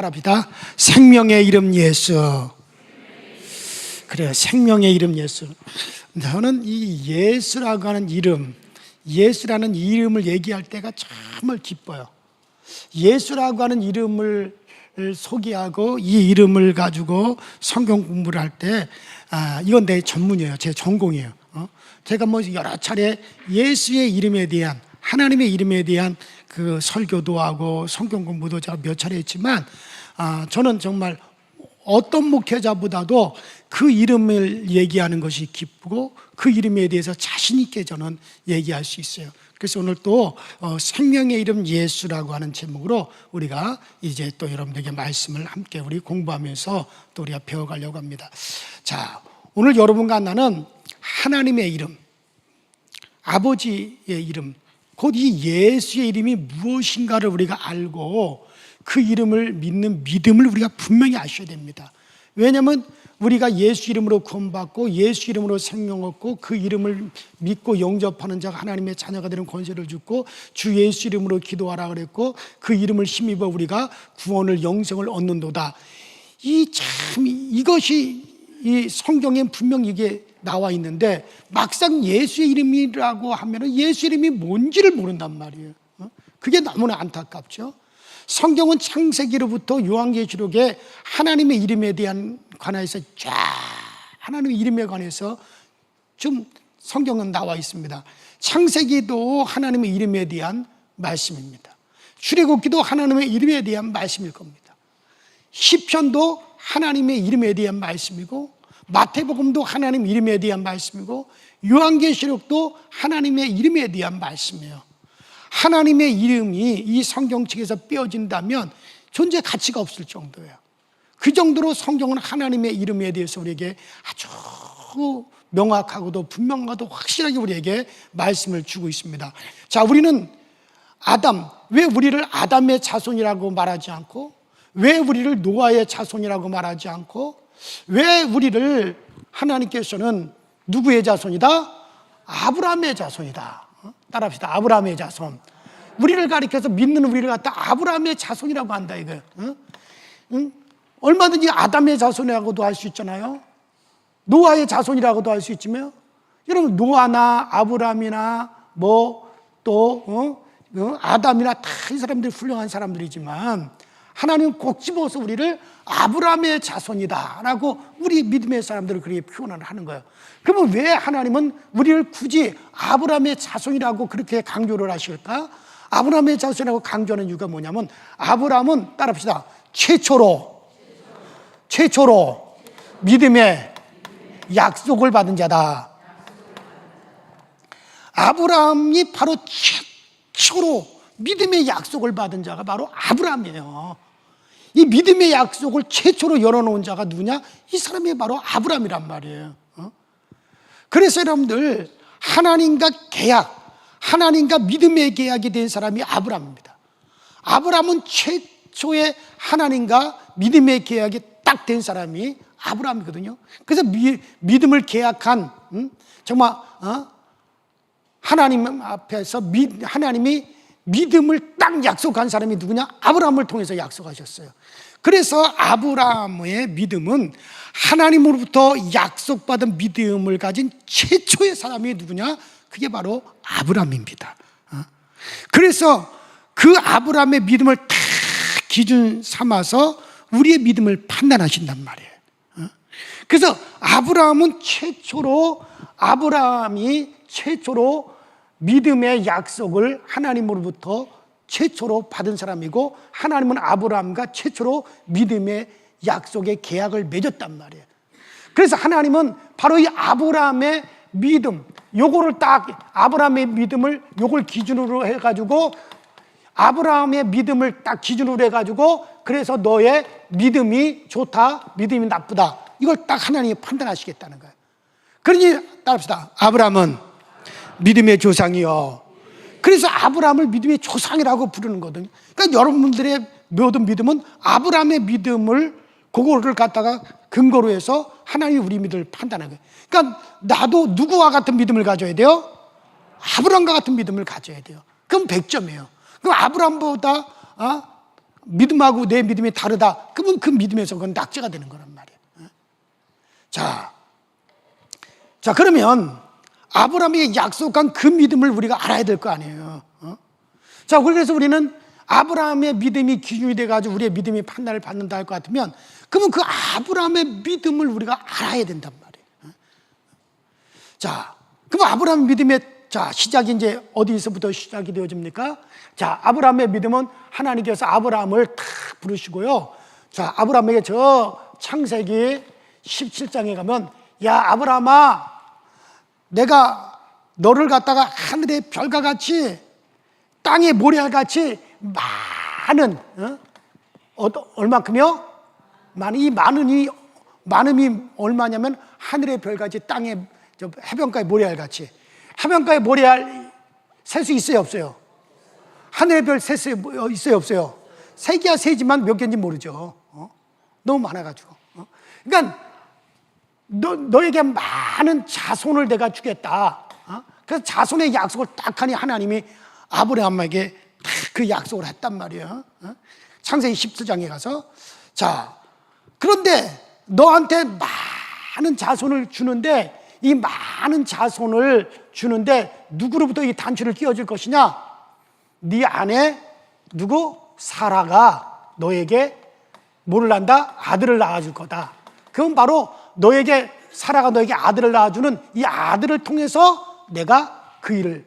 따라합시다. 생명의 이름 예수. 그래요, 생명의 이름 예수. 저는 이 예수라고 하는 이름, 예수라는 이름을 얘기할 때가 정말 기뻐요. 예수라고 하는 이름을 소개하고 이 이름을 가지고 성경 공부를 할 때 이건 내 전문이에요. 제 전공이에요. 제가 뭐 여러 차례 예수의 이름에 대한, 하나님의 이름에 대한 그 설교도 하고 성경 공부도 제가 몇 차례 했지만 저는 정말 어떤 목회자보다도 그 이름을 얘기하는 것이 기쁘고 그 이름에 대해서 자신 있게 저는 얘기할 수 있어요. 그래서 오늘 또 생명의 이름 예수라고 하는 제목으로 우리가 이제 또 여러분들에게 말씀을 함께 우리 공부하면서 또 우리가 배워가려고 합니다. 자, 오늘 여러분과 나는 하나님의 이름, 아버지의 이름, 곧 이 예수의 이름이 무엇인가를 우리가 알고 그 이름을 믿는 믿음을 우리가 분명히 아셔야 됩니다. 왜냐하면 우리가 예수 이름으로 구원받고 예수 이름으로 생명 얻고 그 이름을 믿고 영접하는 자가 하나님의 자녀가 되는 권세를 주고 주 예수 이름으로 기도하라 그랬고 그 이름을 힘입어 우리가 구원을 영생을 얻는도다. 이것이 이 성경에 분명히 이게 나와 있는데 막상 예수의 이름이라고 하면 예수 이름이 뭔지를 모른단 말이에요. 그게 너무나 안타깝죠. 성경은 창세기로부터 요한계시록에 하나님의 이름에 대한 관해서 쫙 하나님의 이름에 관해서 좀 성경은 나와 있습니다. 창세기도 하나님의 이름에 대한 말씀입니다. 출애굽기도 하나님의 이름에 대한 말씀일 겁니다. 시편도 하나님의 이름에 대한 말씀이고 마태복음도 하나님 이름에 대한 말씀이고 요한계시록도 하나님의 이름에 대한 말씀이에요. 하나님의 이름이 이 성경책에서 빼어진다면 존재 가치가 없을 정도예요. 그 정도로 성경은 하나님의 이름에 대해서 우리에게 아주 명확하고도 분명하고 확실하게 우리에게 말씀을 주고 있습니다. 자, 우리는 아담, 왜 우리를 아담의 자손이라고 말하지 않고 왜 우리를 노아의 자손이라고 말하지 않고 왜 우리를 하나님께서는 누구의 자손이다? 아브라함의 자손이다. 따라합시다. 아브라함의 자손. 우리를 가리켜서 믿는 우리를 갖다 아브라함의 자손이라고 한다 이거예요. 얼마든지 아담의 자손이라고도 할 수 있잖아요. 노아의 자손이라고도 할 수 있지만 여러분 노아나 아브라함이나 뭐 또 아담이나 다 이 사람들이 훌륭한 사람들이지만 하나님은 꼭 집어서 우리를 아브라함의 자손이다라고 우리 믿음의 사람들을 그렇게 표현을 하는 거예요. 그러면 왜 하나님은 우리를 굳이 아브라함의 자손이라고 그렇게 강조를 하실까? 아브라함의 자손이라고 강조하는 이유가 뭐냐면 아브라함은 따라합시다. 최초로 믿음의 약속을 받은 자다. 아브라함이 바로 최초로 믿음의 약속을 받은 자가 바로 아브라함이에요. 이 믿음의 약속을 최초로 열어놓은 자가 누구냐? 이 사람이 바로 아브라함이란 말이에요. 그래서 여러분들 하나님과 계약, 하나님과 믿음의 계약이 된 사람이 아브라함입니다. 아브라함은 최초의 하나님과 믿음의 계약이 딱 된 사람이 아브라함이거든요. 그래서 믿음을 계약한 정말 하나님 앞에서 하나님이 믿음을 딱 약속한 사람이 누구냐? 아브라함을 통해서 약속하셨어요. 그래서 아브라함의 믿음은 하나님으로부터 약속받은 믿음을 가진 최초의 사람이 누구냐? 그게 바로 아브라함입니다. 그래서 그 아브라함의 믿음을 다 기준 삼아서 우리의 믿음을 판단하신단 말이에요. 그래서 아브라함이 최초로 믿음의 약속을 하나님으로부터 최초로 받은 사람이고 하나님은 아브라함과 최초로 믿음의 약속의 계약을 맺었단 말이에요. 그래서 하나님은 바로 이 아브라함의 믿음, 요거를 딱 아브라함의 믿음을 요걸 기준으로 해가지고 아브라함의 믿음을 딱 기준으로 해가지고 그래서 너의 믿음이 좋다, 믿음이 나쁘다 이걸 딱 하나님이 판단하시겠다는 거예요. 그러니 따라합시다. 아브라함은 믿음의 조상이요. 그래서 아브라함을 믿음의 조상이라고 부르는 거거든요. 그러니까 여러분들의 모든 믿음은 아브라함의 믿음을 그거를 갖다가 근거로 해서 하나님이 우리 믿음을 판단하는 거예요. 그러니까 나도 누구와 같은 믿음을 가져야 돼요? 아브라함과 같은 믿음을 가져야 돼요. 그럼 100점이에요. 그럼 아브라함보다 믿음하고 내 믿음이 다르다. 그러면 그 믿음에서 그건 낙제가 되는 거란 말이에요. 자, 그러면 아브라함에게 약속한 그 믿음을 우리가 알아야 될 거 아니에요. 자, 그래서 우리는 아브라함의 믿음이 기준이 돼가지고 우리의 믿음이 판단을 받는다 할 것 같으면, 그러면 그 아브라함의 믿음을 우리가 알아야 된단 말이에요. 자, 그럼 아브라함 믿음의 시작이 이제 어디서부터 시작이 되어집니까? 자, 아브라함의 믿음은 하나님께서 아브라함을 탁 부르시고요. 자, 아브라함에게 저 창세기 17장에 가면, 야, 아브라함아, 내가 너를 갖다가 하늘의 별과 같이 땅의 모래알같이 많은, 얼만큼요? 이 많음이 얼마냐면 하늘의 별같이 땅의 해변가의 모래알같이. 해변가의 모래알 셀 수 있어요, 없어요? 하늘의 별 셀 수 있어요, 없어요? 세기야 세지만 몇 개인지 모르죠. 너무 많아가지고. 그러니까 너에게 많은 자손을 내가 주겠다. 그래서 자손의 약속을 딱 하니 하나님이 아브라함에게 딱 그 약속을 했단 말이에요. 창세기 17장에 가서. 자, 그런데 너한테 많은 자손을 주는데, 이 많은 자손을 주는데 누구로부터 이 단추를 끼워줄 것이냐? 네 아내 누구? 사라가 너에게 뭐를 낳는다? 아들을 낳아줄 거다. 그건 바로 사라가 너에게 아들을 낳아주는 이 아들을 통해서 내가 그 일을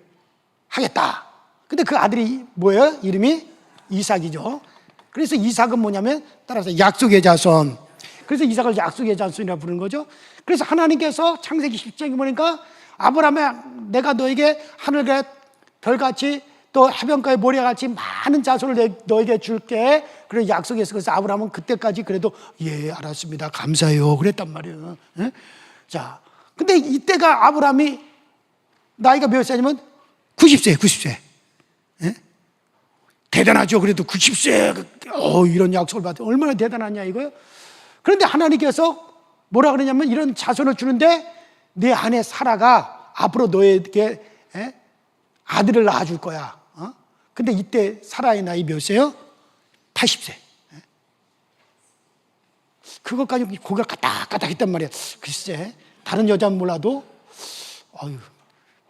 하겠다. 근데 그 아들이 뭐예요? 이름이 이삭이죠. 그래서 이삭은 뭐냐면 따라서 약속의 자손. 그래서 이삭을 약속의 자손이라고 부르는 거죠. 그래서 하나님께서 창세기 10장에 보니까 아브라함아, 내가 너에게 하늘의 별같이 또 해변가의 모래같이 많은 자손을 너에게 줄게. 그래 약속했어. 그래서 아브라함은 그때까지 그래도 예, 알았습니다, 감사해요, 그랬단 말이에요. 자, 근데 이때가 아브라함이 나이가 몇 살이면 90세. 예? 대단하죠. 그래도 90세 이런 약속을 받아 얼마나 대단하냐 이거요. 그런데 하나님께서 뭐라 그러냐면 이런 자손을 주는데 내 아내 사라가 앞으로 너에게 아들을 낳아줄 거야. 근데 이때 사라의 나이 몇이에요? 80세. 그것까지 고개를 까딱까딱 했단 말이야. 글쎄, 다른 여자는 몰라도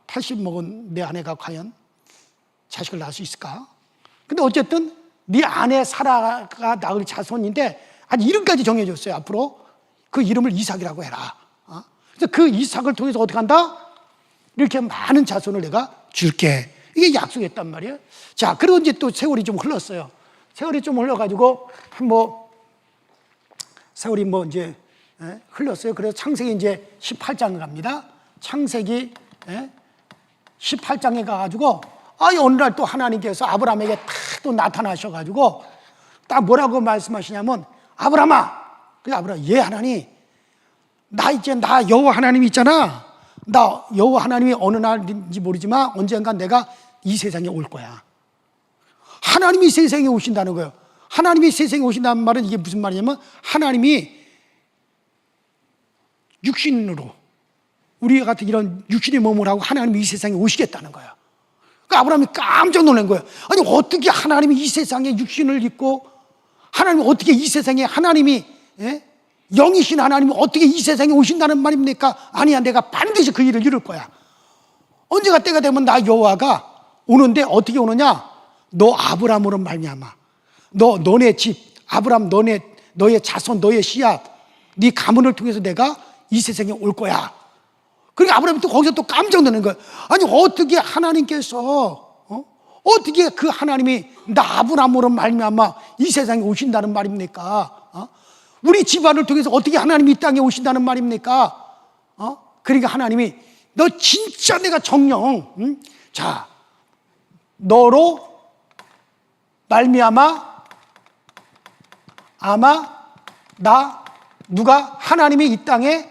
80 먹은 내 아내가 과연 자식을 낳을 수 있을까? 근데 어쨌든 네 아내 사라가 낳을 자손인데 아주 이름까지 정해줬어요. 앞으로 그 이름을 이삭이라고 해라. 그래서 그 이삭을 통해서 어떻게 한다? 이렇게 많은 자손을 내가 줄게. 이게 약속했단 말이에요. 자, 그리고 이제 또 세월이 좀 흘렀어요. 세월이 좀 흘러가지고 세월이 이제 흘렀어요. 그래서 창세기 이제 18장에 갑니다. 창세기 18장에 가가지고 어느 날 또 하나님께서 아브라함에게 딱 또 나타나셔가지고 딱 뭐라고 말씀하시냐면 아브라함아, 그래 아브라함, 예 하나님, 나 여호와 하나님이 있잖아. 나 여호와 하나님이 어느 날인지 모르지만 언젠가 내가 이 세상에 올 거야. 하나님이 세상에 오신다는 거예요. 하나님이 세상에 오신다는 말은 이게 무슨 말이냐면 하나님이 육신으로 우리 같은 이런 육신의 몸을 하고 하나님이 이 세상에 오시겠다는 거예요. 그러니까 아브라함이 깜짝 놀란 거예요. 아니 어떻게 하나님이 이 세상에 육신을 입고 하나님이 어떻게 이 세상에 하나님이 영이신 하나님이 어떻게 이 세상에 오신다는 말입니까? 아니야, 내가 반드시 그 일을 이룰 거야. 언제가 때가 되면 나 여호와가 오는데 어떻게 오느냐? 너 아브라함으로 말미암아 너네 집 아브라함 너의 자손 너의 씨앗 네 가문을 통해서 내가 이 세상에 올 거야. 그러니까 아브라함이 또 거기서 또 깜짝 놀란 거예요. 아니 어떻게 하나님께서 어떻게 그 하나님이 나 아브라함으로 말미암아 이 세상에 오신다는 말입니까? 우리 집안을 통해서 어떻게 하나님이 이 땅에 오신다는 말입니까? 그러니까 하나님이 너 진짜 내가 정령 자 너로 말미암아 누가 하나님이 이 땅에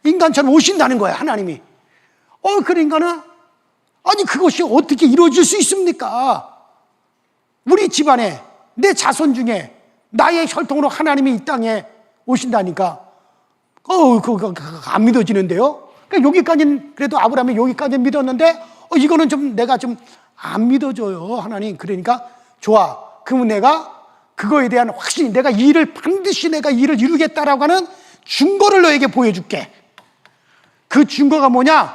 인간처럼 오신다는 거야. 하나님이 그러니까는 아니 그것이 어떻게 이루어질 수 있습니까? 우리 집안에 내 자손 중에 나의 혈통으로 하나님이 이 땅에 오신다니까 그거 안 믿어지는데요. 그러니까 여기까지는 그래도 아브라함이 여기까지는 믿었는데 이거는 좀 내가 좀 안 믿어져요. 하나님. 그러니까 좋아, 그러면 내가 그거에 대한 확신이, 내가 이 일을 반드시 내가 이 일을 이루겠다라고 하는 증거를 너에게 보여줄게. 그 증거가 뭐냐?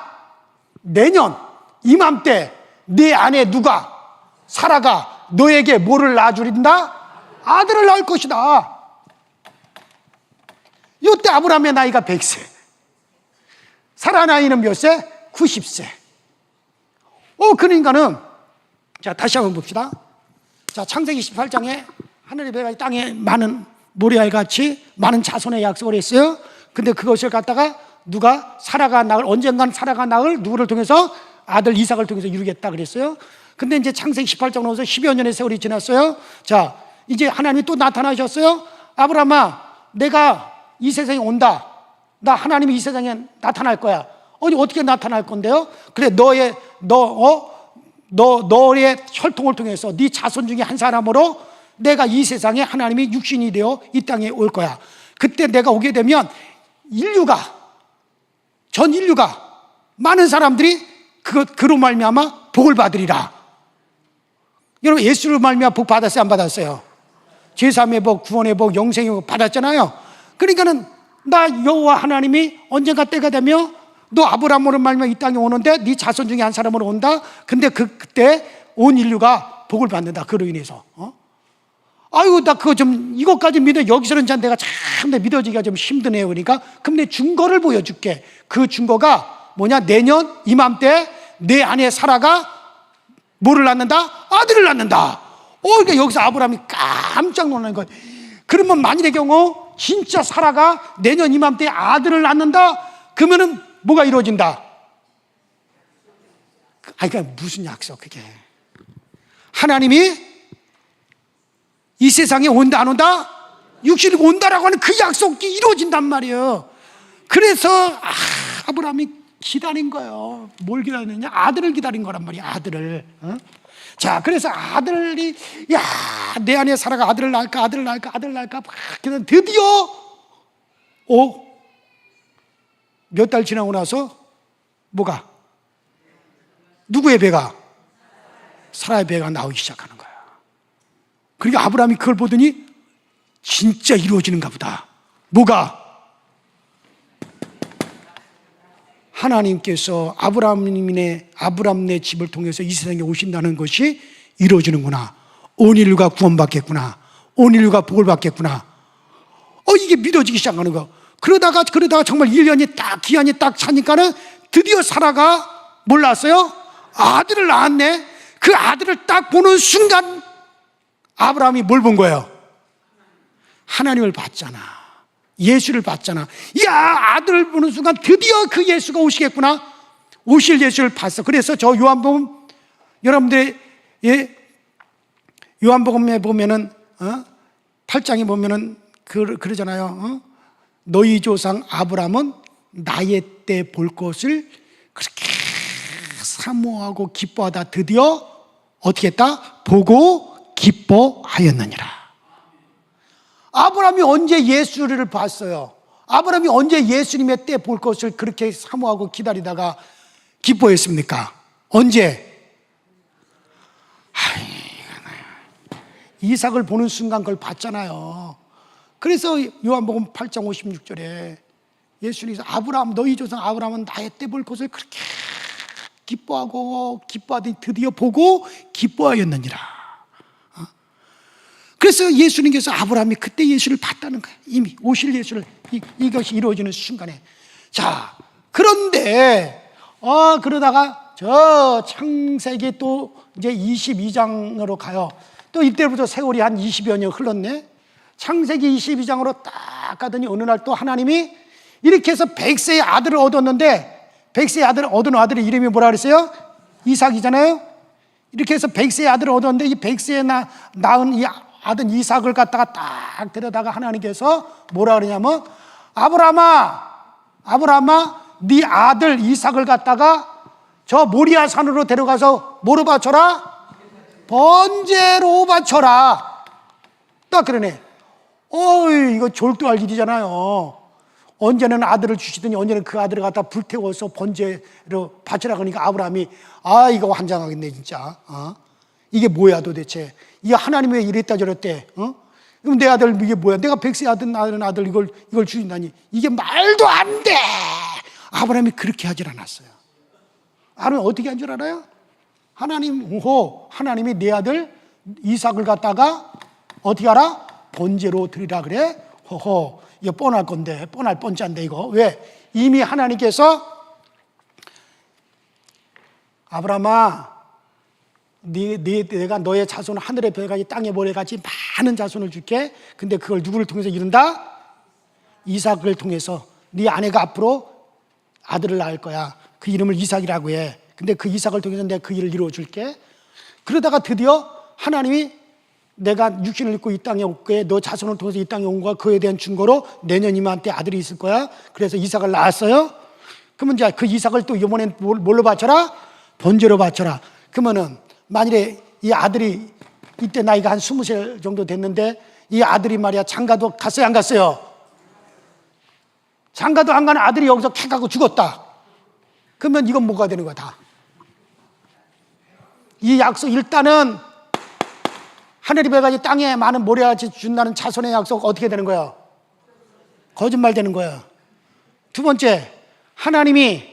내년 이맘때 네 아내 누가, 사라가 너에게 뭐를 낳아주린다? 아들을 낳을 것이다. 이때 아브라함의 나이가 100세, 사라 나이는 몇 세? 90세. 그러니까는, 자, 다시 한번 봅시다. 자, 창세기 18장에 하늘의 배가 땅에 많은 모래알같이 많은 자손의 약속을 했어요. 근데 그것을 갖다가 누가, 사라가 낳을, 언젠간 사라가 낳을 누구를 통해서? 아들 이삭을 통해서 이루겠다 그랬어요. 근데 이제 창세기 18장 넘어서 10여 년의 세월이 지났어요. 자, 이제 하나님이 또 나타나셨어요. 아브라함아, 내가 이 세상에 온다. 나 하나님이 이 세상에 나타날 거야. 어떻게 나타날 건데요? 그래, 너의 혈통을 통해서 네 자손 중에 한 사람으로 내가 이 세상에 하나님이 육신이 되어 이 땅에 올 거야. 그때 내가 오게 되면 전 인류가 많은 사람들이 그로 말미암아 복을 받으리라. 여러분, 예수로 말미암아 복 받았어요, 안 받았어요? 제3의 복, 구원의 복, 영생의 복 받았잖아요. 그러니까는 나 여호와 하나님이 언젠가 때가 되면 너 아브라함으로 말미암아 이 땅에 오는데 네 자손 중에 한 사람으로 온다. 근데 그때 온 인류가 복을 받는다. 그로 인해서. 아이고, 나 그거 좀, 이것까지 믿어. 여기서는 내가 참 믿어지기가 좀 힘드네요. 그러니까 그럼 내 증거를 보여줄게. 그 증거가 뭐냐? 내년 이맘때 내 아내 사라가 뭐를 낳는다? 아들을 낳는다. 그러니까 여기서 아브라함이 깜짝 놀라는 거예요. 그러면 만일의 경우 진짜 사라가 내년 이맘때 아들을 낳는다? 그러면은 뭐가 이루어진다? 그러니까 무슨 약속, 그게? 하나님이 이 세상에 온다, 안 온다? 육신이 온다라고 하는 그 약속이 이루어진단 말이에요. 그래서 아브라함이 기다린 거예요. 뭘 기다리느냐? 아들을 기다린 거란 말이야, 아들을. 자, 그래서 아들이, 내 아내 사라가 아들을 낳을까, 아들을 낳을까, 아들을 낳을까. 그래서 드디어 몇 달 지나고 나서 뭐가? 누구의 배가? 사라의 배가 나오기 시작하는 거야. 그러니까 아브라함이 그걸 보더니 진짜 이루어지는가 보다. 뭐가? 하나님께서 아브라함네 집을 통해서 이 세상에 오신다는 것이 이루어지는구나. 온 인류가 구원받겠구나. 온 인류가 복을 받겠구나. 이게 믿어지기 시작하는 거. 그러다가 정말 1년이 딱, 기한이 딱 차니까는 드디어 사라가 뭘 낳았어요? 아들을 낳았네. 그 아들을 딱 보는 순간 아브라함이 뭘 본 거예요? 하나님을 봤잖아. 예수를 봤잖아. 아들을 보는 순간 드디어 그 예수가 오시겠구나. 오실 예수를 봤어. 그래서 저 요한복음, 여러분들이 요한복음에 보면은 8장에 보면은 그러잖아요. 너희 조상 아브라함은 나의 때 볼 것을 그렇게 사모하고 기뻐하다 드디어 어떻게 했다? 보고 기뻐하였느니라. 아브라함이 언제 예수를 봤어요? 아브라함이 언제 예수님의 때 볼 것을 그렇게 사모하고 기다리다가 기뻐했습니까? 언제? 이삭을 보는 순간 그걸 봤잖아요. 그래서 요한복음 8장 56절에 예수님께서 아브라함, 너희 조상 아브라함은 나의 때 볼 것을 그렇게 기뻐하고 기뻐하더니 드디어 보고 기뻐하였느니라. 그래서 예수님께서 아브라함이 그때 예수를 봤다는 거예요. 이미 오실 예수를, 이것이 이루어지는 순간에. 자, 그런데 그러다가 저 창세기 또 이제 22장으로 가요. 또 이때부터 세월이 한 20여 년 흘렀네. 창세기 22장으로 딱 가더니 어느 날 또 하나님이 이렇게 해서 100세의 아들을 얻었는데, 100세의 아들을 얻은 아들의 이름이 뭐라 그랬어요? 이삭이잖아요. 이렇게 해서 100세의 아들을 얻었는데 이 100세에 낳은 이 아들 이삭을 갖다가 딱 데려다가 하나님께서 뭐라 그러냐면 아브라함아 네 아들 이삭을 갖다가 저 모리아 산으로 데려가서 뭐로 바쳐라? 번제로 바쳐라. 딱 그러네. 이거 졸도할 일이잖아요. 언제는 아들을 주시더니 언제는 그 아들을 갖다 불태워서 번제로 바치라. 그러니까 아브라함이 이거 환장하겠네 진짜. 이게 뭐야 도대체. 이게 하나님이 왜 이랬다 저랬대. 그럼 내 아들 이게 뭐야? 내가 백세 아들 이걸 주인다니 이게 말도 안 돼. 아브라함이 그렇게 하질 않았어요. 아브라함이 어떻게 한 줄 알아요? 하나님이 내 아들 이삭을 갖다가 어떻게 알아? 번제로 드리라 그래. 이거 뻔할 건데, 뻔할 뻔짠데 이거 왜? 이미 하나님께서 아브라함아, 내가 너의 자손을 하늘의 별같이 땅의 모래같이 많은 자손을 줄게. 근데 그걸 누구를 통해서 이룬다? 이삭을 통해서. 네 아내가 앞으로 아들을 낳을 거야. 그 이름을 이삭이라고 해. 근데 그 이삭을 통해서 내가 그 일을 이루어줄게. 그러다가 드디어 하나님이 내가 육신을 입고 이 땅에 올게. 너 자손을 통해서 이 땅에 온 거야. 그에 대한 증거로 내년 이맘때 아들이 있을 거야. 그래서 이삭을 낳았어요. 그러면 이제 그 이삭을 또 이번엔 뭘로 바쳐라? 번제로 바쳐라. 그러면은 만일에 이 아들이 이때 나이가 한 20살 정도 됐는데 이 아들이 말이야 장가도 갔어요, 안 갔어요? 장가도 안 가는 아들이 여기서 캐 가고 죽었다. 그러면 이건 뭐가 되는 거야? 다 이 약속, 일단은 하늘이 별같이 땅에 많은 모래같이 준다는 자손의 약속 어떻게 되는 거야? 거짓말 되는 거야. 두 번째, 하나님이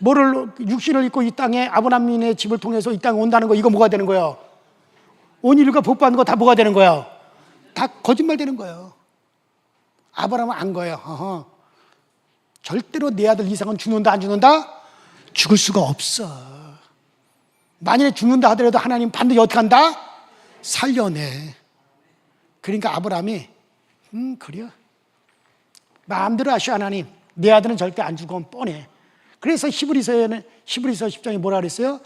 뭐를 육신을 입고 이 땅에 아브라함의 집을 통해서 이 땅에 온다는 거, 이거 뭐가 되는 거예요? 온 인류가 복받는 거 다 뭐가 되는 거예요? 다 거짓말 되는 거예요. 아브라함은 안 거예요. 절대로 내 아들 이삭은 죽는다 안 죽는다? 죽을 수가 없어. 만약에 죽는다 하더라도 하나님 반드시 어떻게 한다? 살려내. 그러니까 아브라함이 그래요. 마음대로 하시오 하나님. 내 아들은 절대 안 죽어 뻔해. 그래서 히브리서 10장에 뭐라 그랬어요?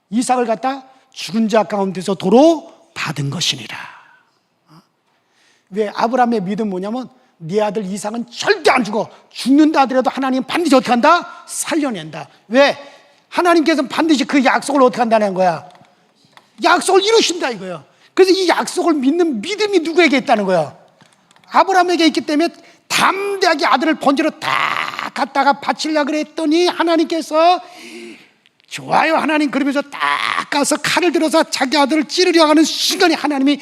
이삭을 갖다 죽은 자 가운데서 도로 받은 것이니라. 왜? 아브라함의 믿음 뭐냐면 네 아들 이삭은 절대 안 죽어. 죽는다 하더라도 하나님 반드시 어떻게 한다? 살려낸다. 왜? 하나님께서는 반드시 그 약속을 어떻게 한다는 거야? 약속을 이루신다 이거야. 그래서 이 약속을 믿는 믿음이 누구에게 있다는 거야? 아브라함에게 있기 때문에 담대하게 아들을 번제로 딱 갖다가 바치려고 그랬더니 하나님께서 좋아요 하나님 그러면서 딱 가서 칼을 들어서 자기 아들을 찌르려 하는 순간에 하나님이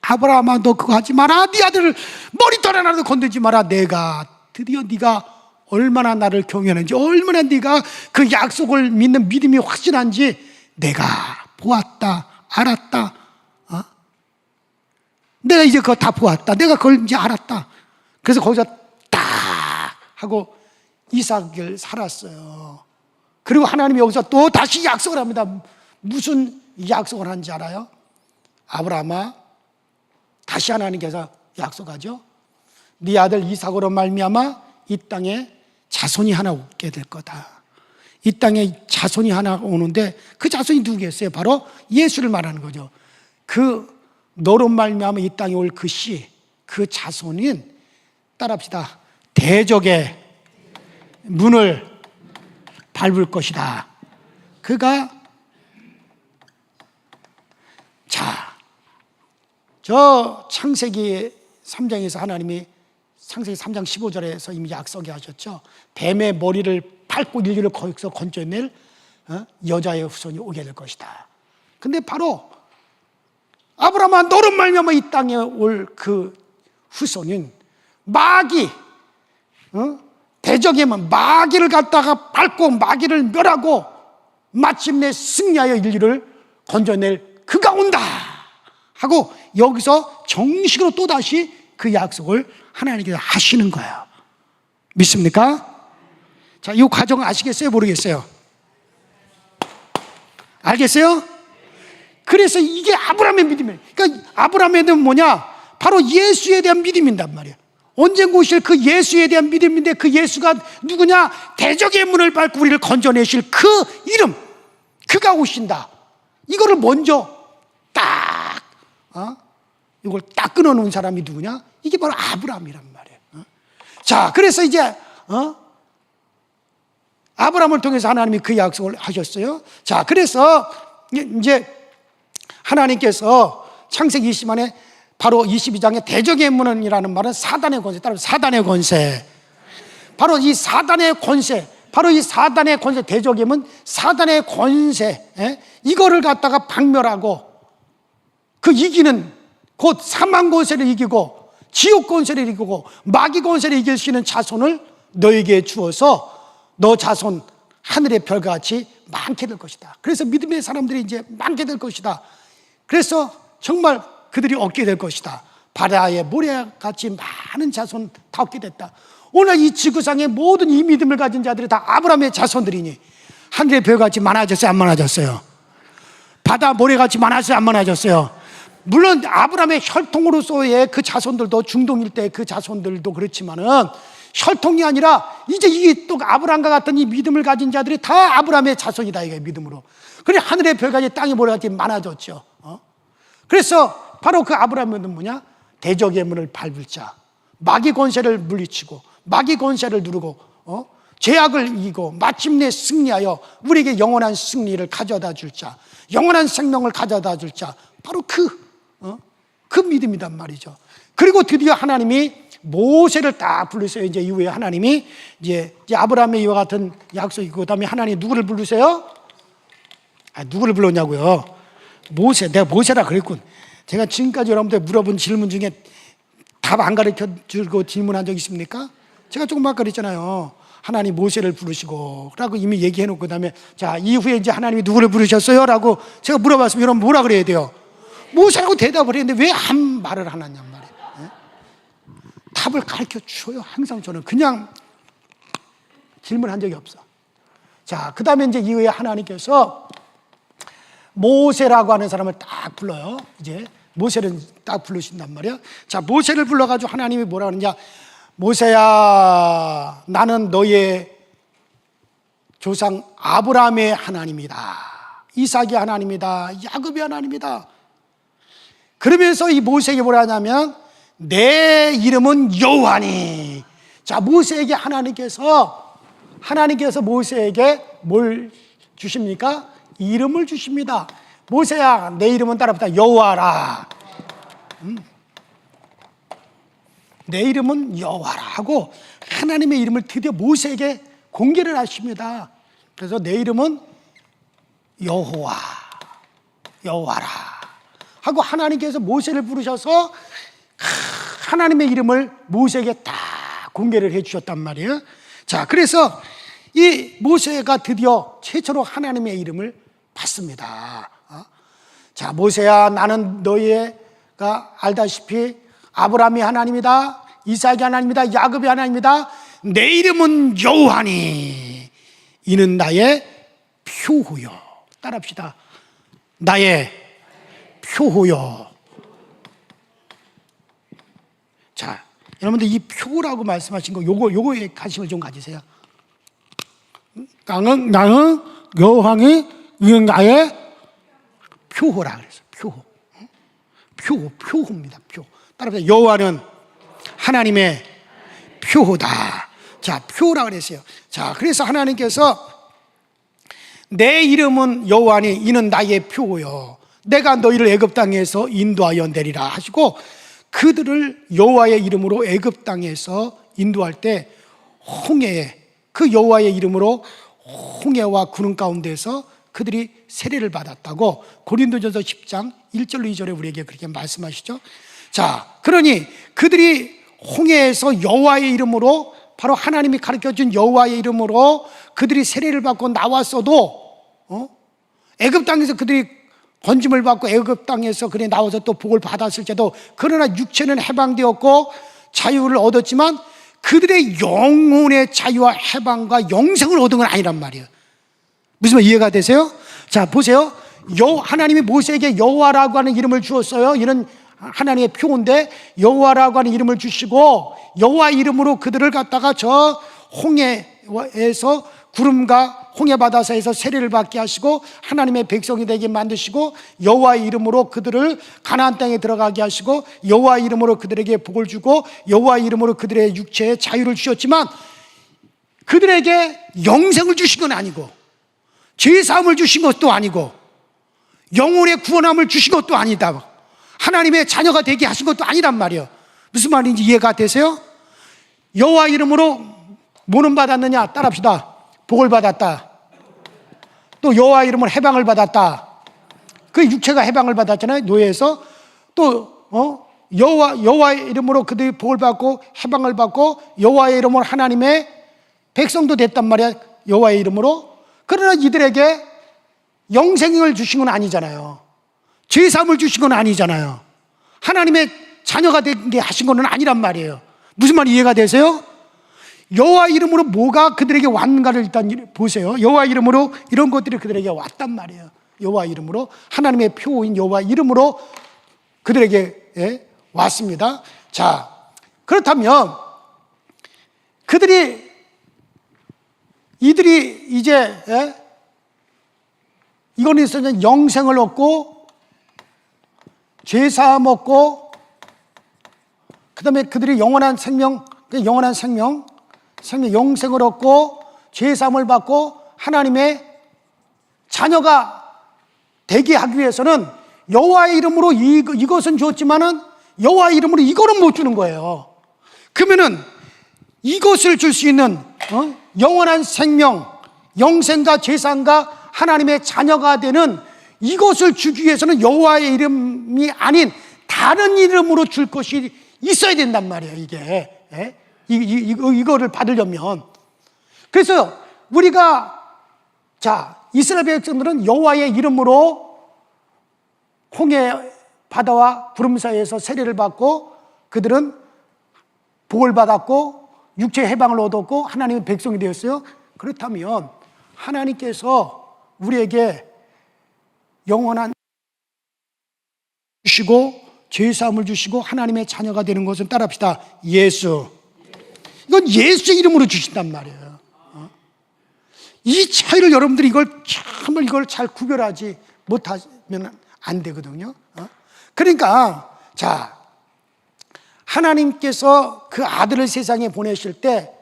아브라함아 너 그거 하지 마라. 네 아들을 머리털 하나도 건들지 마라. 내가 드디어 네가 얼마나 나를 경외하는지, 얼마나 네가 그 약속을 믿는 믿음이 확실한지 내가 보았다, 알았다. 내가 이제 그거 다 보았다. 내가 그걸 이제 알았다. 그래서 거기서 딱 하고 이삭을 살았어요. 그리고 하나님이 여기서 또 다시 약속을 합니다. 무슨 약속을 하는지 알아요? 아브라함아, 다시 하나님께서 약속하죠. 네 아들 이삭으로 말미암아 이 땅에 자손이 하나 오게 될 거다. 이 땅에 자손이 하나 오는데 그 자손이 누구겠어요? 바로 예수를 말하는 거죠. 그 너로 말미암아 이 땅에 올 그 씨, 그 자손은 따라합시다. 대적의 문을 밟을 것이다. 그가 저 창세기 3장에서 하나님이 창세기 3장 15절에서 이미 약속이 하셨죠. 뱀의 머리를 밟고 인류를 거기서 건져낼 여자의 후손이 오게 될 것이다. 근데 바로 아브라함아 너로 말미암아 이 땅에 올 그 후손은 마귀, 대적의 마귀를 갖다가 밟고 마귀를 멸하고 마침내 승리하여 인류를 건져낼 그가 온다 하고 여기서 정식으로 또다시 그 약속을 하나님께서 하시는 거예요. 믿습니까? 자, 이 과정 아시겠어요? 모르겠어요? 알겠어요? 그래서 이게 아브라함의 믿음이에요. 그러니까 아브라함의 믿음은 뭐냐? 바로 예수에 대한 믿음이란 말이에요. 언젠가 오실 그 예수에 대한 믿음인데 그 예수가 누구냐? 대적의 문을 밟고 우리를 건져내실 그 이름, 그가 오신다. 이거를 먼저 딱 이걸 딱 끊어놓은 사람이 누구냐? 이게 바로 아브라함이란 말이에요. 자, 그래서 이제 아브라함을 통해서 하나님이 그 약속을 하셨어요. 자, 그래서 이제 하나님께서 창세기 20안에 바로 22장에 대적의 문이라는 말은 사단의 권세, 따로 사단의 권세. 바로 이 사단의 권세, 바로 이 사단의 권세, 대적의 문, 사단의 권세, 이거를 갖다가 박멸하고 그 이기는 곧 사망 권세를 이기고 지옥 권세를 이기고 마귀 권세를 이길 수 있는 자손을 너에게 주어서 너 자손 하늘의 별과 같이 많게 될 것이다. 그래서 믿음의 사람들이 이제 많게 될 것이다. 그래서 정말 그들이 얻게 될 것이다. 바다의 모래같이 많은 자손 다 얻게 됐다. 오늘 이 지구상의 모든 이 믿음을 가진 자들이 다 아브라함의 자손들이니 하늘의 별같이 많아졌어요, 안 많아졌어요? 바다 모래같이 많아졌어요, 안 많아졌어요? 물론 아브라함의 혈통으로서의 그 자손들도 중동일 때 그 자손들도 그렇지만은 혈통이 아니라 이제 이게 또 아브라함과 같은 이 믿음을 가진 자들이 다 아브라함의 자손이다, 이게 믿음으로. 그래 하늘의 별같이 땅의 모래같이 많아졌죠. 그래서 바로 그 아브라함은 뭐냐? 대적의 문을 밟을 자, 마귀 권세를 물리치고 마귀 권세를 누르고 죄악을 이기고 마침내 승리하여 우리에게 영원한 승리를 가져다 줄 자, 영원한 생명을 가져다 줄 자, 바로 그 믿음이란 말이죠. 그리고 드디어 하나님이 모세를 딱 부르세요. 이제 이후에 하나님이 이제 아브라함의 이와 같은 약속이 있고, 그다음에 하나님 누구를 부르세요? 누구를 불렀냐고요? 모세. 내가 모세라 그랬군. 제가 지금까지 여러분들 물어본 질문 중에 답 안 가르쳐 주고 질문한 적 있습니까? 제가 조금 아까 그랬잖아요. 하나님 모세를 부르시고 라고 이미 얘기해 놓고, 그다음에 자 이후에 이제 하나님이 누구를 부르셨어요? 라고 제가 물어봤으면 여러분 뭐라 그래야 돼요? 모세라고 대답을 했는데 왜 한 말을 안 하냔 말이에요. 답을 가르쳐 줘요. 항상 저는 그냥 질문한 적이 없어. 자, 그 다음에 이제 이후에 하나님께서 모세라고 하는 사람을 딱 불러요. 이제 모세를 딱 부르신단 말이에요. 자, 모세를 불러가지고 하나님이 뭐라 하느냐? 모세야, 나는 너의 조상 아브라함의 하나님이다. 이삭의 하나님이다. 야곱의 하나님이다. 그러면서 이 모세에게 뭐라 하냐면 내 이름은 여호와니. 자, 모세에게 하나님께서 모세에게 뭘 주십니까? 이름을 주십니다. 모세야, 내 이름은 따라붙다 여호와라. 내 이름은 여호와라 하고 하나님의 이름을 드디어 모세에게 공개를 하십니다. 그래서 내 이름은 여호와라 하고 하나님께서 모세를 부르셔서 하나님의 이름을 모세에게 딱 공개를 해 주셨단 말이에요. 자, 그래서 이 모세가 드디어 최초로 하나님의 이름을 받습니다. 자, 모세야, 나는 너희가 알다시피 아브라함이 하나님이다, 이삭이 하나님이다, 야곱이 하나님이다. 내 이름은 여호와니. 이는 나의 표호요. 따라합시다. 나의 표호요. 자, 여러분들 이 표라고 말씀하신 거 요거에 관심을 좀 가지세요. 나는 여호와니 이는 나의 표호라 그래서 표호입니다. 표. 따라서 여호와는 하나님의 표호다. 자, 표라 그랬어요. 자, 그래서 하나님께서 내 이름은 여호와니 이는 나의 표호요. 내가 너희를 애굽 땅에서 인도하여 내리라 하시고 그들을 여호와의 이름으로 애굽 땅에서 인도할 때 홍해에 그 여호와의 이름으로 홍해와 구름 가운데서 그들이 세례를 받았다고 고린도전서 10장 1절로 2절에 우리에게 그렇게 말씀하시죠. 자, 그러니 그들이 홍해에서 여호와의 이름으로 바로 하나님이 가르쳐준 여호와의 이름으로 그들이 세례를 받고 나왔어도 애굽 땅에서 그들이 건짐을 받고 애굽 땅에서 그래 나와서 또 복을 받았을 때도 그러나 육체는 해방되었고 자유를 얻었지만 그들의 영혼의 자유와 해방과 영생을 얻은 건 아니란 말이에요. 무슨 말 이해가 되세요? 자, 보세요. 하나님이 모세에게 여호와라고 하는 이름을 주었어요. 이는 하나님의 표인데 여호와라고 하는 이름을 주시고 여호와 이름으로 그들을 갖다가 저 홍해에서 구름과 홍해 바다사에서 세례를 받게 하시고 하나님의 백성이 되게 만드시고 여호와의 이름으로 그들을 가나안 땅에 들어가게 하시고 여호와의 이름으로 그들에게 복을 주고 여호와의 이름으로 그들의 육체에 자유를 주셨지만 그들에게 영생을 주신 건 아니고 죄사함을 주신 것도 아니고 영혼의 구원함을 주신 것도 아니다. 하나님의 자녀가 되게 하신 것도 아니란 말이에요. 무슨 말인지 이해가 되세요? 여호와 이름으로 뭐는 받았느냐? 따라합시다. 복을 받았다. 또 여호와 이름으로 해방을 받았다. 그 육체가 해방을 받았잖아요. 노예에서. 또 여호와의 이름으로 그들이 복을 받고 해방을 받고 여호와의 이름으로 하나님의 백성도 됐단 말이야. 여호와의 이름으로. 그러나 이들에게 영생을 주신 건 아니잖아요. 죄사함을 주신 건 아니잖아요. 하나님의 자녀가 되게 하신 건 아니란 말이에요. 무슨 말이 이해가 되세요? 여호와 이름으로 뭐가 그들에게 왔는가를 일단 보세요. 여호와 이름으로 이런 것들이 그들에게 왔단 말이에요. 여호와 이름으로, 하나님의 표인 여호와 이름으로 그들에게 왔습니다. 자, 그렇다면 이들이 이제 이거는 있어서 영생을 얻고 죄사함 얻고 그 다음에 그들이 영원한 생명, 영생을 얻고 죄사함을 받고 하나님의 자녀가 되게 하기 위해서는 여호와의 이름으로 이것은 줬지만은 여호와의 이름으로 이거는 못 주는 거예요. 그러면은 이것을 줄 수 있는 영원한 생명, 영생과 죄사함과 하나님의 자녀가 되는 이것을 주기 위해서는 여호와의 이름이 아닌 다른 이름으로 줄 것이 있어야 된단 말이에요. 이게 이거를 받으려면. 그래서 우리가 이스라엘 백성들은 여호와의 이름으로 홍해 바다와 구름 사이에서 세례를 받고 그들은 복을 받았고 육체 해방을 얻었고 하나님의 백성이 되었어요. 그렇다면 하나님께서 우리에게 영원한 주시고 죄사함을 주시고 하나님의 자녀가 되는 것은 따라합시다. 예수. 이건 예수의 이름으로 주신단 말이에요. 이 차이를 여러분들이 이걸 잘 구별하지 못하면 안 되거든요. 그러니까 하나님께서 그 아들을 세상에 보내실 때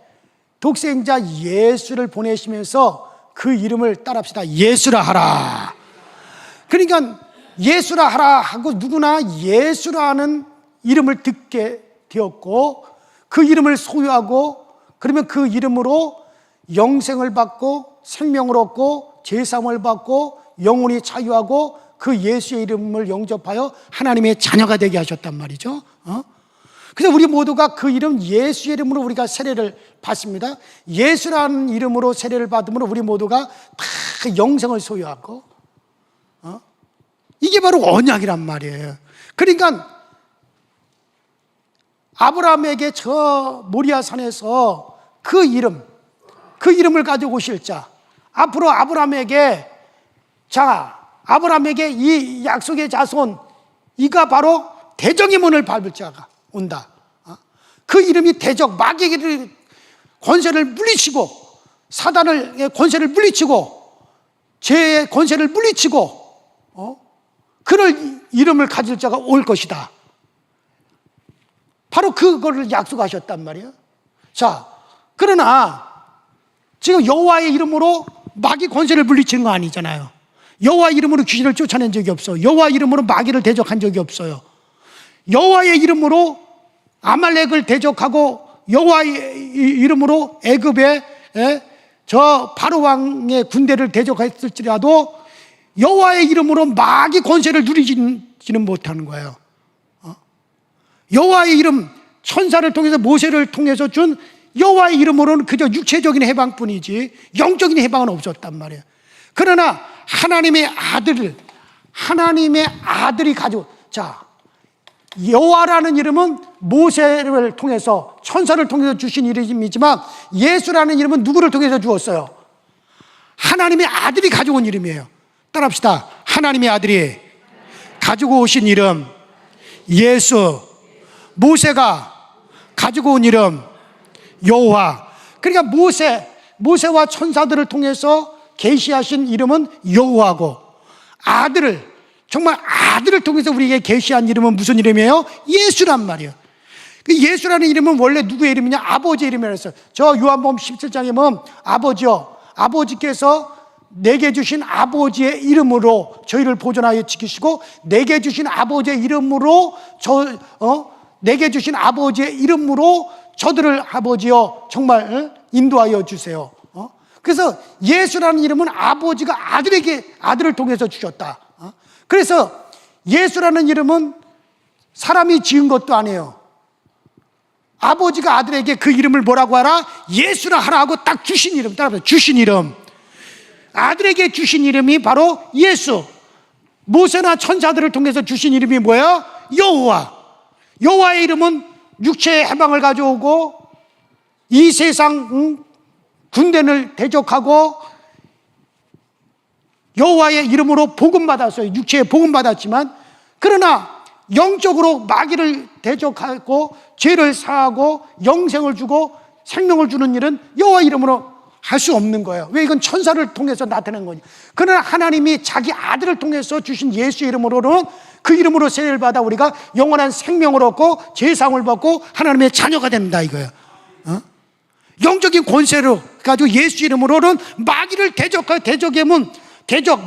독생자 예수를 보내시면서 그 이름을 따라합시다. 예수라 하라. 그러니까 예수라 하라 하고 누구나 예수라는 이름을 듣게 되었고 그 이름을 소유하고 그러면 그 이름으로 영생을 받고 생명을 얻고 죄사함을 받고 영원히 자유하고 그 예수의 이름을 영접하여 하나님의 자녀가 되게 하셨단 말이죠. 그래서 우리 모두가 그 이름 예수의 이름으로 우리가 세례를 받습니다. 예수라는 이름으로 세례를 받으므로 우리 모두가 다 영생을 소유하고 이게 바로 언약이란 말이에요. 그러니까 아브라함에게 저 모리아 산에서 그 이름을 가지고 오실 자, 앞으로 아브라함에게 이 약속의 자손, 이가 바로 대적의 문을 밟을 자가 온다. 그 이름이 대적, 마귀의 권세를 물리치고 사단의 권세를 물리치고 죄의 권세를 물리치고 그럴 이름을 가질 자가 올 것이다. 바로 그거를 약속하셨단 말이에요. 그러나 지금 여호와의 이름으로 마귀 권세를 물리치는 거 아니잖아요. 여호와 이름으로 귀신을 쫓아낸 적이 없어요. 여호와 이름으로 마귀를 대적한 적이 없어요. 여호와의 이름으로 아말렉을 대적하고 여호와의 이름으로 애굽의 저 바로 왕의 군대를 대적했을지라도 여호와의 이름으로 마귀 권세를 누리지는 못하는 거예요. 여호와의 이름, 천사를 통해서 모세를 통해서 준 여호와의 이름으로는 그저 육체적인 해방뿐이지 영적인 해방은 없었단 말이에요. 그러나 하나님의 아들이 가지고 여호와라는 이름은 모세를 통해서 천사를 통해서 주신 이름이지만 예수라는 이름은 누구를 통해서 주었어요? 하나님의 아들이 가지고 온 이름이에요. 따라합시다. 하나님의 아들이 가지고 오신 이름 예수. 모세가 가지고 온 이름 여호와. 그러니까 모세와 천사들을 통해서 계시하신 이름은 여호와고 정말 아들을 통해서 우리에게 계시한 이름은 무슨 이름이에요? 예수란 말이에요. 그 예수라는 이름은 원래 누구의 이름이냐? 아버지의 이름이라고 했어요. 저 요한복음 17장에 보면 아버지께서 내게 주신 아버지의 이름으로 저희를 보존하여 지키시고 내게 주신 아버지의 이름으로 저들을 아버지여 정말 인도하여 주세요. 그래서 예수라는 이름은 아버지가 아들을 통해서 주셨다. 그래서 예수라는 이름은 사람이 지은 것도 아니에요. 아버지가 아들에게 그 이름을 뭐라고 하라? 예수라 하라고 딱 주신 이름, 따라서 주신 이름. 아들에게 주신 이름이 바로 예수. 모세나 천사들을 통해서 주신 이름이 뭐예요? 여호와. 여호와의 이름은 육체의 해방을 가져오고 이 세상 군대를 대적하고 여호와의 이름으로 복음받았어요. 육체에 복음받았지만, 그러나 영적으로 마귀를 대적하고 죄를 사하고 영생을 주고 생명을 주는 일은 여호와 이름으로 할 수 없는 거예요. 왜? 이건 천사를 통해서 나타낸 거니. 그러나 하나님이 자기 아들을 통해서 주신 예수 이름으로는 그 이름으로 세례를 받아 우리가 영원한 생명을 얻고 죄사함을 받고 하나님의 자녀가 된다 이거예요. 영적인 권세로 가지고 예수 이름으로는 마귀를 대적하고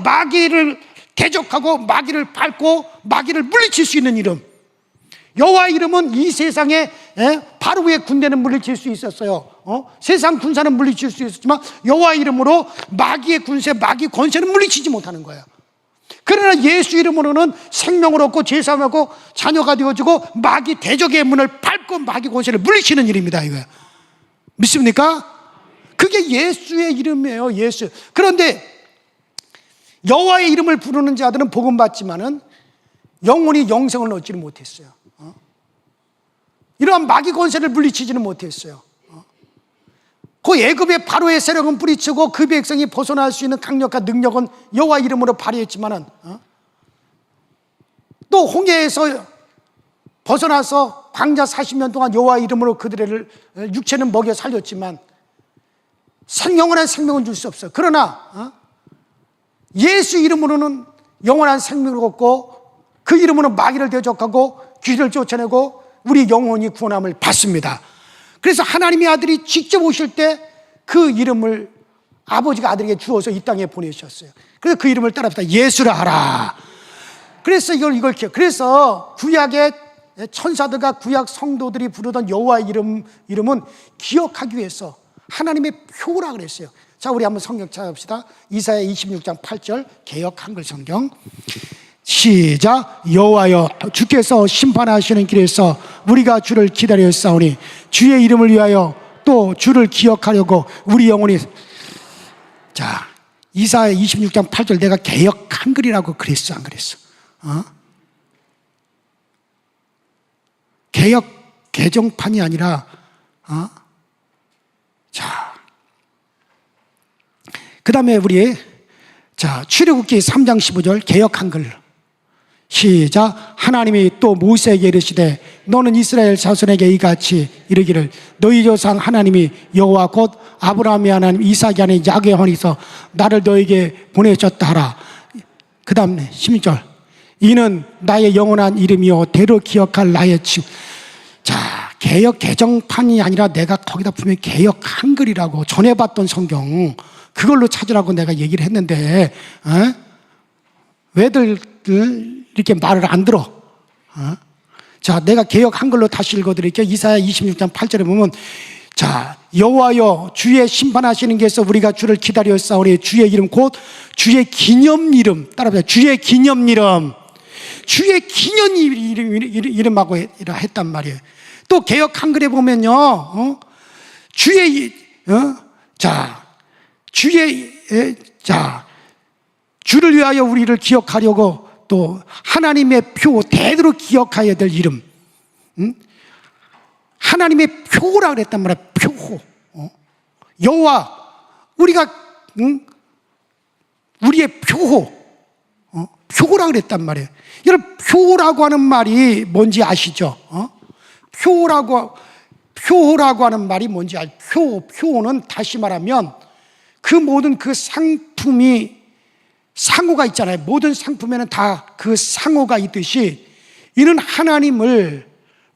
마귀를 대적하고 마귀를 밟고 마귀를 물리칠 수 있는 이름. 여호와 이름은 이 세상에 바로의 군대는 물리칠 수 있었어요. 세상 군사는 물리칠 수 있었지만 여호와 이름으로 마귀의 군세, 마귀 권세는 물리치지 못하는 거예요. 그러나 예수 이름으로는 생명을 얻고 죄사함하고 자녀가 되어지고 마귀 대적의 문을 밟고 마귀 권세를 물리치는 이름이다 이거예요. 믿습니까? 그게 예수의 이름이에요. 예수. 그런데 여호와의 이름을 부르는 자들은 복음 받지만은 영원히 영생을 얻지는 못했어요. 이러한 마귀 권세를 물리치지는 못했어요. 그 애굽의 바로의 세력은 뿌리치고 그 백성이 벗어날 수 있는 강력한 능력은 여호와 이름으로 발휘했지만은 또 홍해에서 벗어나서 광야 40년 동안 여호와 이름으로 그들을 육체는 먹여 살렸지만 영원한 생명은 줄 수 없어요. 그러나 예수 이름으로는 영원한 생명을 얻고 그 이름으로 마귀를 대적하고 귀를 쫓아내고 우리 영혼이 구원함을 받습니다. 그래서 하나님의 아들이 직접 오실 때 그 이름을 아버지가 아들에게 주어서 이 땅에 보내셨어요. 그래서 그 이름을 따라합시다. 예수라 하라. 그래서 이걸 그래서 구약의 천사들과 구약 성도들이 부르던 여호와의 이름은 기억하기 위해서 하나님의 표라 그랬어요. 자, 우리 한번 성경 찾아봅시다. 이사야 26장 8절 개역 한글 성경. 시작. 여호와여, 주께서 심판하시는 길에서 우리가 주를 기다렸사오니 주의 이름을 위하여 또 주를 기억하려고 우리 영혼이. 자, 이사야 26장 8절 내가 개역 한글이라고 그랬어, 안 그랬어? 개역 개정판이 아니라 자, 그 다음에 우리 출애굽기 3장 15절 개역 한글. 시작. 하나님이 또 모세에게 이르시되 너는 이스라엘 자손에게 이같이 이르기를 너희 조상 하나님이 여호와 곧 아브라함의 하나님 이삭의 하나님 야훼의 하나님이서 나를 너에게 보내셨다 하라. 그 다음에 16절 이는 나의 영원한 이름이요 대로 기억할 나의 칭. 자, 개역 개정판이 아니라 내가 거기다 분명히 개역 한글이라고 전해봤던 성경 그걸로 찾으라고 내가 얘기를 했는데 왜들 이렇게 말을 안 들어? 자, 내가 개역 한글로 다시 읽어드릴게요. 이사야 26장 8절에 보면 자, 여호와여 주의 심판하시는 길에서 우리가 주를 기다렸사오니 주의 이름 곧 주의 기념 이름. 따라합시다. 주의 기념 이름. 주의 기념 이름하고 했단 말이에요. 또 개역 한글에 보면요, 주를 위하여 우리를 기억하려고 또 하나님의 표, 대대로 기억해야 될 이름. 하나님의 표라 그랬단 말이야. 표. 여호와, 우리가 우리의 표, 표라 그랬단 말이에요. 여러분, 표라고 하는 말이 뭔지 아시죠? 표라고 하는 말이 뭔지 알죠? 표는 다시 말하면 그 모든 그 상품이 상호가 있잖아요. 모든 상품에는 다 그 상호가 있듯이 이는 하나님을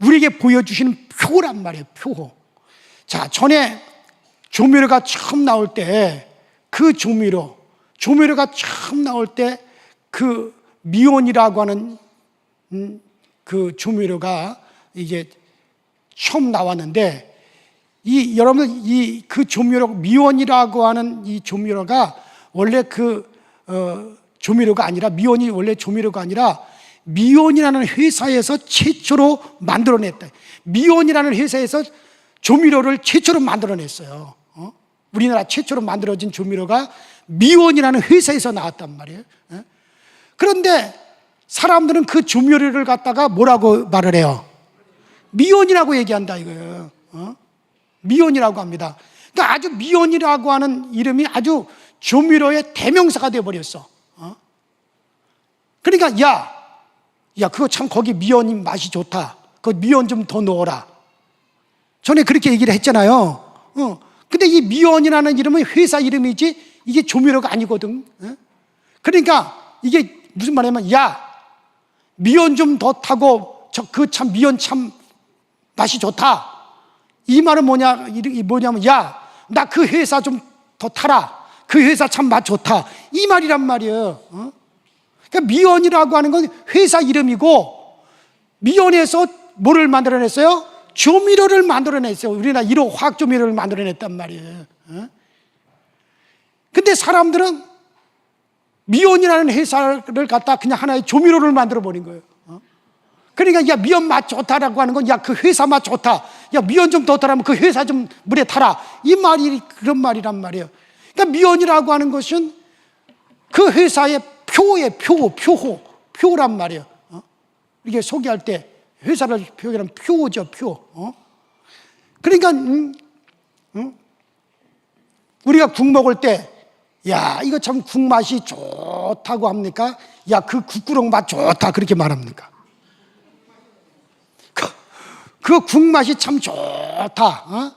우리에게 보여주시는 표란 말이에요. 표. 자, 전에 조미료가 처음 나올 때 그 조미료가 처음 나올 때 그 미온이라고 하는 그 조미료가 이제 처음 나왔는데 여러분 그 조미료 미온이라고 하는 이 조미료가 원래 조미료가 아니라 미온이 원래 조미료가 아니라 미온이라는 회사에서 최초로 만들어냈다. 미온이라는 회사에서 조미료를 최초로 만들어냈어요. 우리나라 최초로 만들어진 조미료가 미온이라는 회사에서 나왔단 말이에요. 그런데 사람들은 그 조미료를 갖다가 뭐라고 말을 해요? 미온이라고 얘기한다 이거예요. 미온이라고 합니다. 그러니까 아주 미온이라고 하는 이름이 아주 조미료의 대명사가 되어버렸어. 그러니까 야 그거 참 거기 미온 맛이 좋다. 그 미온 좀 더 넣어라. 전에 그렇게 얘기를 했잖아요. 근데 이 미온이라는 이름은 회사 이름이지 이게 조미료가 아니거든. 그러니까 이게 무슨 말이냐면 야 미온 좀 더 타고 그 참 미온 참 맛이 좋다. 이 말은 뭐냐면 야 나 그 회사 좀 더 타라. 그 회사 참 맛 좋다. 이 말이란 말이에요. 그러니까 미온이라고 하는 건 회사 이름이고 미온에서 뭐를 만들어냈어요? 조미료를 만들어냈어요. 우리나라 1호 화학조미료를 만들어냈단 말이에요. 근데 사람들은 미온이라는 회사를 갖다 그냥 하나의 조미료를 만들어버린 거예요. 그러니까 야 미온 맛 좋다라고 하는 건 야 그 회사 맛 좋다. 야 미온 좀 더 타라면 그 회사 좀 물에 타라. 이 말이 그런 말이란 말이에요. 그러니까 미온이라고 하는 것은 그 회사의 표의 표란 말이에요. 이렇게 소개할 때 회사를 표현하면 표죠, 표. 그러니까 우리가 국 먹을 때 야 이거 참 국 맛이 좋다고 합니까? 야 그 국구렁 맛 좋다 그렇게 말합니까? 그 국 맛이 참 좋다.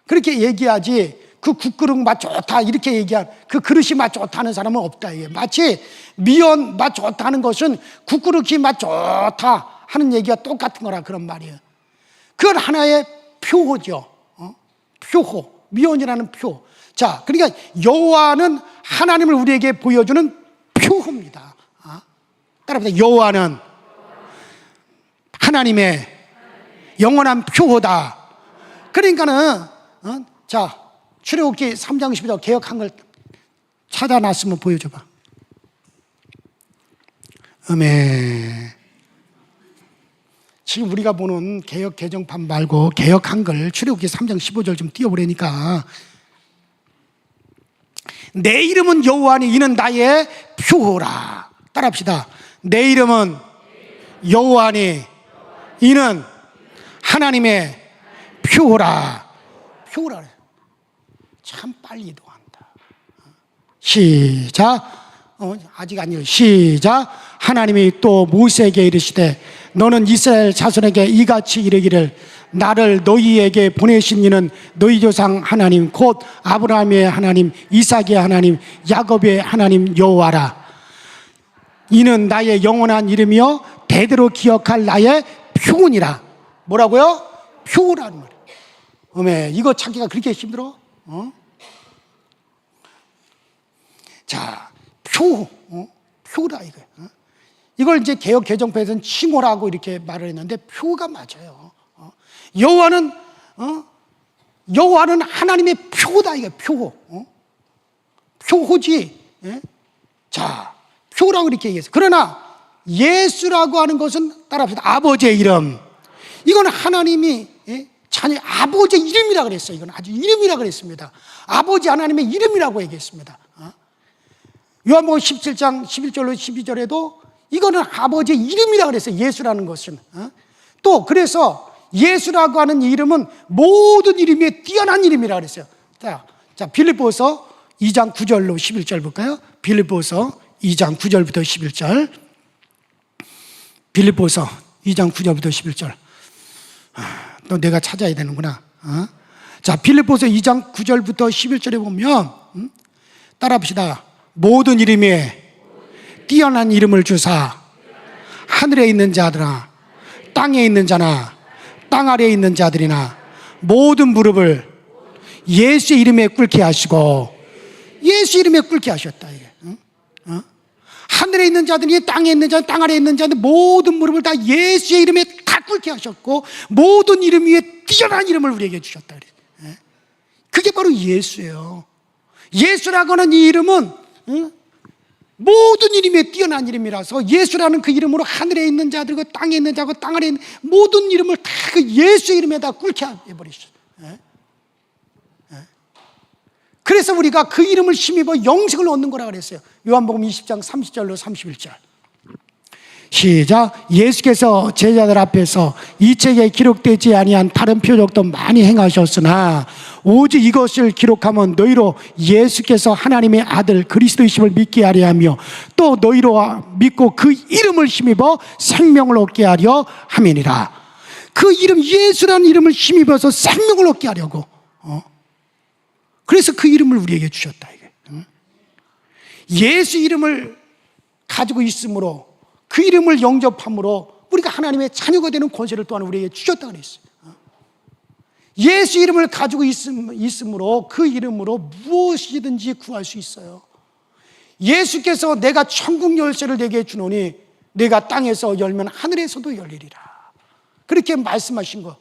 그렇게 얘기하지. 그 국그릇 맛 좋다 이렇게 얘기한 그 그릇이 맛 좋다는 사람은 없다. 이게 마치 미온 맛 좋다는 것은 국그릇이 맛 좋다 하는 얘기가 똑같은 거라 그런 말이에요. 그건 하나의 표호죠. 표호, 미온이라는 표. 자, 그러니까 여호와는 하나님을 우리에게 보여주는 표호입니다. 따라합니다. 여호와는 하나님의 영원한 표호다. 그러니까는 자 출애굽기 3장 12절 개역 한글 찾아놨으면 보여줘봐. 지금 우리가 보는 개역 개정판 말고 개역 한글 출애굽기 3장 15절 좀 띄워보려니까 내 이름은 여호와니 이는 나의 표호라. 따라합시다. 내 이름은 여호와니 이는 하나님의 표호라. 표호라. 참 빨리도 한다. 시작. 아직 아니에요. 시작. 하나님이 또 모세에게 이르시되 너는 이스라엘 자손에게 이같이 이르기를 나를 너희에게 보내신 이는 너희 조상 하나님 곧 아브라함의 하나님 이삭의 하나님 야곱의 하나님 여호와라. 이는 나의 영원한 이름이요 대대로 기억할 나의 표훈이라. 뭐라고요? 표훈이라는 말이에요. 이거 찾기가 그렇게 힘들어? 자, 표라 이거. 이걸 이제 개역 개정표에서는 칭호라고 이렇게 말을 했는데 표가 맞아요. 여호와는 하나님의 표다 이거 표호. 표호지. 자, 표라고 이렇게 얘기했어요. 그러나 예수라고 하는 것은 따라합시다. 아버지의 이름. 이건 하나님이 자녀 아버지 이름이라 그랬어요. 이건 아주 이름이라 그랬습니다. 아버지 하나님의 이름이라고 얘기했습니다. 요한복음 17장 11절로 12절에도 이거는 아버지의 이름이라 그랬어요. 예수라는 것은. 또 그래서 예수라고 하는 이름은 모든 이름 위에 뛰어난 이름이라 그랬어요. 자, 빌립보서 2장 9절로 11절 볼까요? 빌립보서 2장 9절부터 11절. 빌립보서 2장 9절부터 11절. 너 내가 찾아야 되는구나. 자, 빌립보서 2장 9절부터 11절에 보면 따라합시다. 모든 이름에 뛰어난 이름을 주사 하늘에 있는 자들아 땅에 있는 자나 땅 아래에 있는 자들이나 모든 무릎을 예수의 이름에 꿇게 하시고 예수 이름에 꿇게 하셨다. 이게. 하늘에 있는 자들이 땅에 있는 자들 땅 아래에 있는 자들 모든 무릎을 다 예수의 이름에 다 꿇게 하셨고 모든 이름 위에 뛰어난 이름을 우리에게 주셨다. 그게 바로 예수예요. 예수라고 하는 이 이름은 모든 이름에 뛰어난 이름이라서 예수라는 그 이름으로 하늘에 있는 자들과 땅에 있는 자고 땅 아래 있는 모든 이름을 다 그 예수의 이름에다 꿇게 해버리셨어요. 그래서 우리가 그 이름을 힘입어 영생을 얻는 거라 그랬어요. 요한복음 20장 30절로 31절 시작. 예수께서 제자들 앞에서 이 책에 기록되지 아니한 다른 표적도 많이 행하셨으나 오직 이것을 기록하면 너희로 예수께서 하나님의 아들 그리스도이심을 믿게 하려 하며 또 너희로 믿고 그 이름을 힘입어 생명을 얻게 하려 함이니라. 그 이름 예수라는 이름을 힘입어서 생명을 얻게 하려고 그래서 그 이름을 우리에게 주셨다. 이게. 예수 이름을 가지고 있으므로 그 이름을 영접함으로 우리가 하나님의 자녀가 되는 권세를 또한 우리에게 주셨다 그랬어요. 예수 이름을 가지고 있으므로 그 이름으로 무엇이든지 구할 수 있어요. 예수께서 내가 천국 열쇠를 내게 주노니 내가 땅에서 열면 하늘에서도 열리리라. 그렇게 말씀하신 것,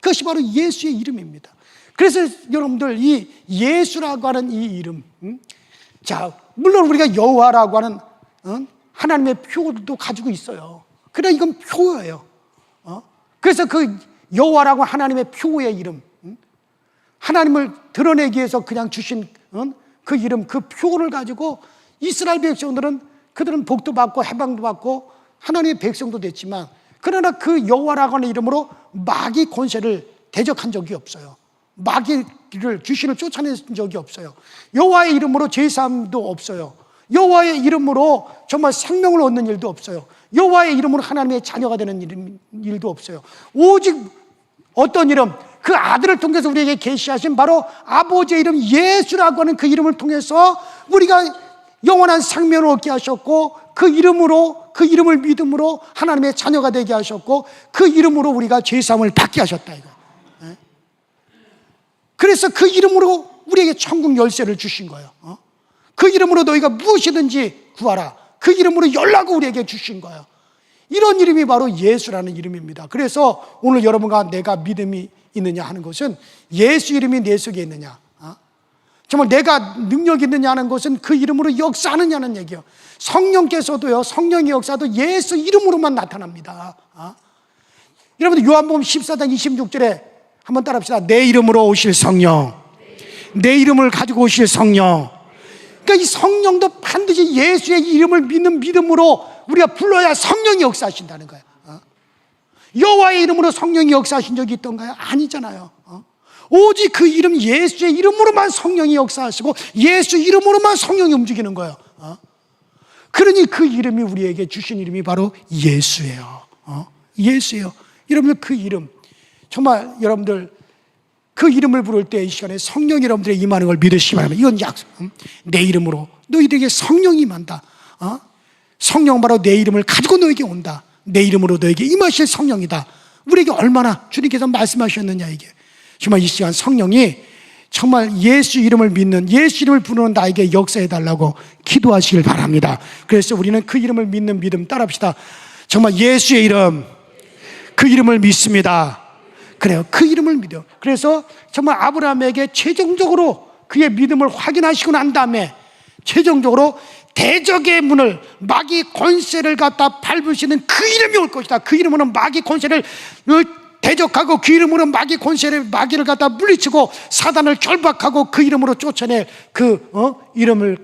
그것이 바로 예수의 이름입니다. 그래서 여러분들 이 예수라고 하는 이 이름, 자 물론 우리가 여호와라고 하는 하나님의 표도 가지고 있어요. 그러나 이건 표예요. 그래서 그 여호와라고 하나님의 표의 이름, 하나님을 드러내기 위해서 그냥 주신 그 이름, 그 표를 가지고 이스라엘 백성들은 그들은 복도 받고 해방도 받고 하나님의 백성도 됐지만 그러나 그 여호와라고 하는 이름으로 마귀 권세를 대적한 적이 없어요. 마귀를 귀신을 쫓아낸 적이 없어요. 여호와의 이름으로 제사함도 없어요. 여호와의 이름으로 정말 생명을 얻는 일도 없어요. 여호와의 이름으로 하나님의 자녀가 되는 일도 없어요. 오직 어떤 이름, 그 아들을 통해서 우리에게 계시하신 바로 아버지의 이름 예수라고 하는 그 이름을 통해서 우리가 영원한 생명을 얻게 하셨고 그 이름으로, 그 이름을 믿음으로 하나님의 자녀가 되게 하셨고 그 이름으로 우리가 죄사함을 받게 하셨다 이거. 그래서 그 이름으로 우리에게 천국 열쇠를 주신 거예요. 그 이름으로 너희가 무엇이든지 구하라. 그 이름으로 열라고 우리에게 주신 거예요. 이런 이름이 바로 예수라는 이름입니다. 그래서 오늘 여러분과 내가 믿음이 있느냐 하는 것은 예수 이름이 내 속에 있느냐, 정말 내가 능력이 있느냐 하는 것은 그 이름으로 역사하느냐는 얘기예요. 성령께서도요, 성령의 역사도 예수 이름으로만 나타납니다. 여러분들 요한복음 14장 26절에 한번 따라합시다. 내 이름으로 오실 성령, 내 이름을 가지고 오실 성령. 그러니까 이 성령도 반드시 예수의 이름을 믿는 믿음으로 우리가 불러야 성령이 역사하신다는 거예요. 여호와의 이름으로 성령이 역사하신 적이 있던가요? 아니잖아요. 오직 그 이름 예수의 이름으로만 성령이 역사하시고 예수 이름으로만 성령이 움직이는 거예요. 그러니 그 이름이 우리에게 주신 이름이 바로 예수예요. 예수예요. 여러분들 그 이름, 정말 여러분들 그 이름을 부를 때 이 시간에 성령이 여러분들의 임하는 걸 믿으시기 바랍니다. 이건 약속. 내 이름으로 너희들에게 성령이 임한다. 성령 바로 내 이름을 가지고 너에게 온다. 내 이름으로 너에게 임하실 성령이다. 우리에게 얼마나 주님께서 말씀하셨느냐 이게. 정말 이 시간 성령이 정말 예수 이름을 믿는, 예수 이름을 부르는 나에게 역사해달라고 기도하시길 바랍니다. 그래서 우리는 그 이름을 믿는 믿음 따라합시다. 정말 예수의 이름, 그 이름을 믿습니다. 그래요. 그 이름을 믿어요. 그래서 정말 아브라함에게 최종적으로 그의 믿음을 확인하시고 난 다음에 최종적으로 대적의 문을, 마귀 권세를 갖다 밟으시는 그 이름이 올 것이다. 그 이름으로 마귀 권세를 대적하고 그 이름으로 마귀를 갖다 물리치고 사단을 결박하고 그 이름으로 쫓아낼 그 이름을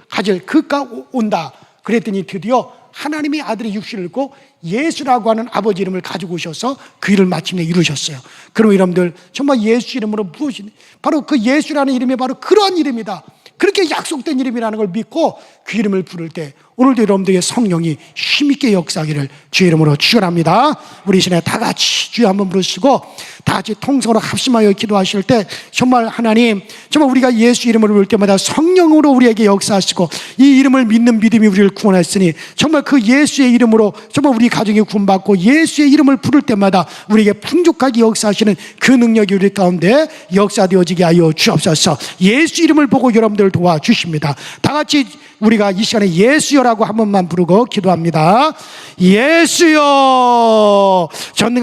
가질 그가 온다. 그랬더니 드디어 하나님의 아들이 육신을 입고 예수라고 하는 아버지 이름을 가지고 오셔서 그 일을 마침내 이루셨어요. 그럼 여러분들 정말 예수 이름으로 무엇이, 바로 그 예수라는 이름이 바로 그러한 이름이다. 그렇게 약속된 이름이라는 걸 믿고 그 이름을 부를 때 오늘도 여러분들의 성령이 힘있게 역사하기를 주의 이름으로 축원합니다. 우리 이 시간에 다 같이 주여 한번 부르시고 다 같이 통성으로 합심하여 기도하실 때 정말 하나님, 정말 우리가 예수 이름을 부를 때마다 성령으로 우리에게 역사하시고 이 이름을 믿는 믿음이 우리를 구원했으니 정말 그 예수의 이름으로 정말 우리 가정이 구원받고 예수의 이름을 부를 때마다 우리에게 풍족하게 역사하시는 그 능력이 우리 가운데 역사되어지게 하여 주옵소서. 예수 이름을 보고 여러분들 도와주십니다. 다 같이 우리가 이 시간에 예수여라고 한 번만 부르고 기도합니다. 예수여. 전능하신